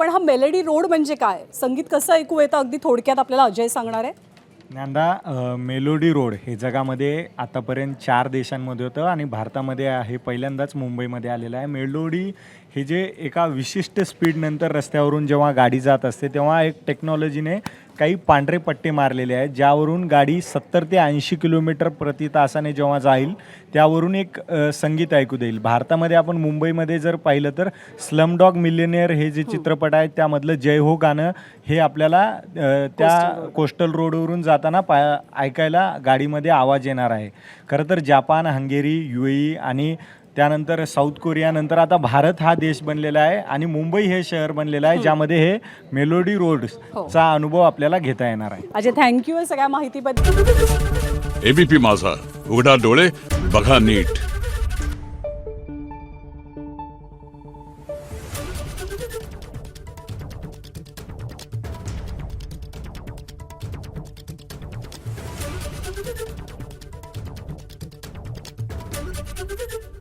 पण हा melody road म्हणजे काय, संगीत कसं ऐकू येतं, अगदी थोडक्यात आपल्याला अजय सांगणार आहे. ज्ञानदा, मेलोडी रोड हे जगामध्ये आतापर्यंत 4 देशांमध्ये होतं आणि भारतामध्ये आहे पहिल्यांदाच मुंबईमध्ये आलेलं आहे. मेलोडी हे जे एका विशिष्ट स्पीडनंतर रस्त्यावरून जेव्हा गाडी जात असते तेव्हा एक टेक्नॉलॉजीने काही पांढरे पट्टे मारलेले आहेत, ज्यावरून गाडी 70 ते 80 किलोमीटर प्रति तासाने जेव्हा जाईल त्यावरून एक संगीत ऐकू देईल. भारतामध्ये आपण मुंबईमध्ये जर पाहिलं तर स्लमडॉग मिलियनेअर हे जे चित्रपट आहेत त्यामधलं जय हो गाणं हे आपल्याला त्या कोस्टल रोडवरून जाताना ऐकायला गाडीमध्ये आवाज येणार आहे. खरं तर जापान, हंगेरी, UAE आणि त्यानंतर साऊथ कोरियानंतर आता भारत हा देश बनलेला आहे आणि मुंबई हे शहर बनलेलं आहे ज्यामध्ये हे मेलोडी रोडचा अनुभव आपल्याला घेता येणार आहे. अजय थँक्यू सगळ्या माहितीबद्दल. एबीपी माझा, उघडा डोळे बघा नीट. Thank you.